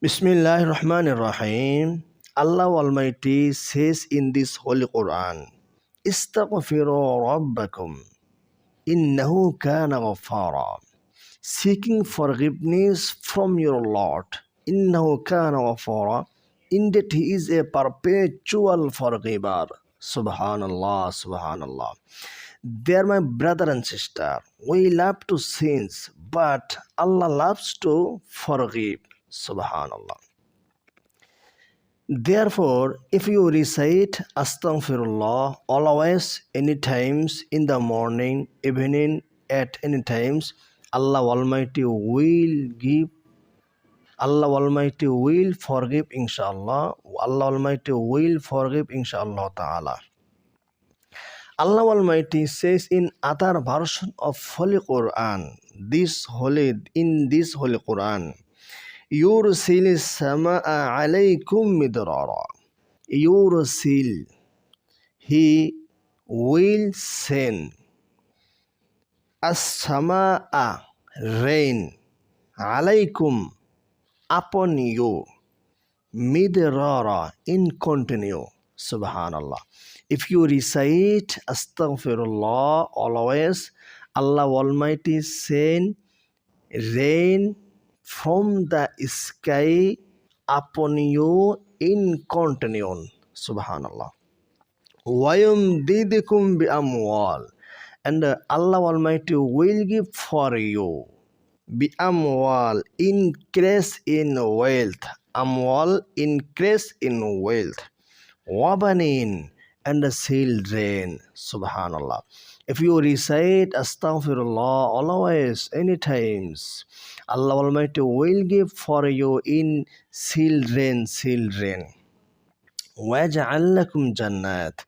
Bismillahir Rahmanir Rahim. Allah Almighty says in this Holy Quran, Istaghfiru Rabbakum, innahu kana ghaffara. Seeking forgiveness from your Lord, innahu kana ghaffara. Indeed, He is a perpetual forgiver. Subhanallah, Subhanallah. Dear my brother and sister, we love to sin, but Allah loves to forgive. Subhanallah. Therefore, if you recite Astaghfirullah always, any times, in the morning, evening, at any times, Allah Almighty will forgive, inshallah. Allah Almighty will forgive, inshallah ta'ala. Allah Almighty says in other version of Holy Quran, in this Holy Quran, يرسل السماء عليكم مدرارا. Yursil, He will send as-samaa, rain, alaykum, upon you, midrara, in continue. Subhanallah. If you recite Astaghfirullah always, Allah Almighty send rain from the sky upon you in continue. Subhanallah. وَيُمْدِدْكُمْ بِأَمْوَالٍ. And Allah Almighty will give for you بِأَمْوَالٍ, increase in wealth. Amwal, increase in wealth. وَبَنِينَ, and the children. Subhanallah. If you recite Astaghfirullah always, any times, Allah Almighty will give for you in children. وَيَجْعَلْ لَكُمْ جَنَّاتٍ.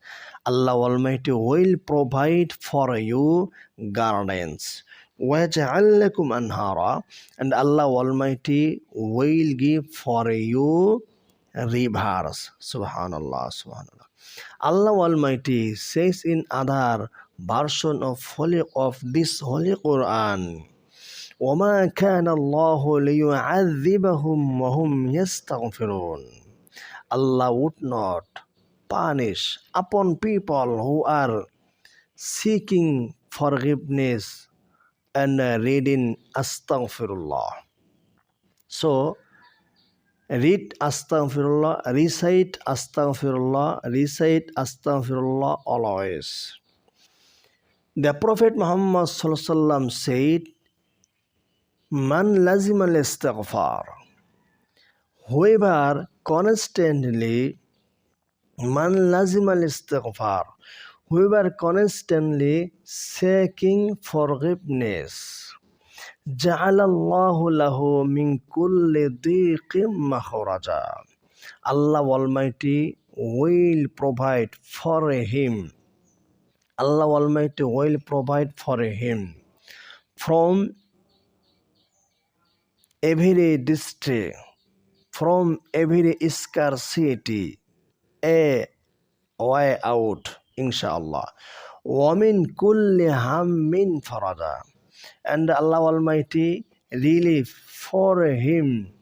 Allah Almighty will provide for you gardens. وَيَجْعَلْ لَكُمْ أَنْهَارًا. And Allah Almighty will give for you rivers. Subhanallah, Subhanallah. Allah Almighty says in other version of this Holy Quran, وَمَا كَانَ اللَّهُ لِيُعَذِّبَهُمْ وَهُمْ يَسْتَغْفِرُونَ. Allah would not punish upon people who are seeking forgiveness and reading Astaghfirullah. So, read Astaghfirullah, recite Astaghfirullah always. The Prophet Muhammad Sallallahu Alaihi Wasallam said, Man lazim al-istighfar. Whoever constantly seeking forgiveness, ja'alallahu lahu min kulli dhiqin makhraja. Allah Almighty will provide for him. Allah Almighty will provide for him from every distress, from every scarcity, a way out, inshallah. وَمِن كُلِّ هَمٍّ فَرَجًا. And Allah Almighty relief for him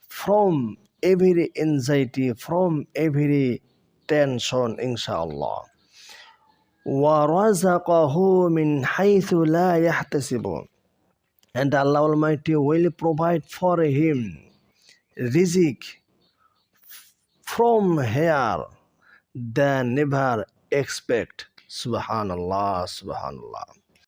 from every anxiety, from every tension, inshallah. وَرَزَقَهُ مِنْ حَيْثُ لَا يَحْتَسِبُ. And Allah Almighty will provide for him rizq from here they never expect. Subhanallah, Subhanallah.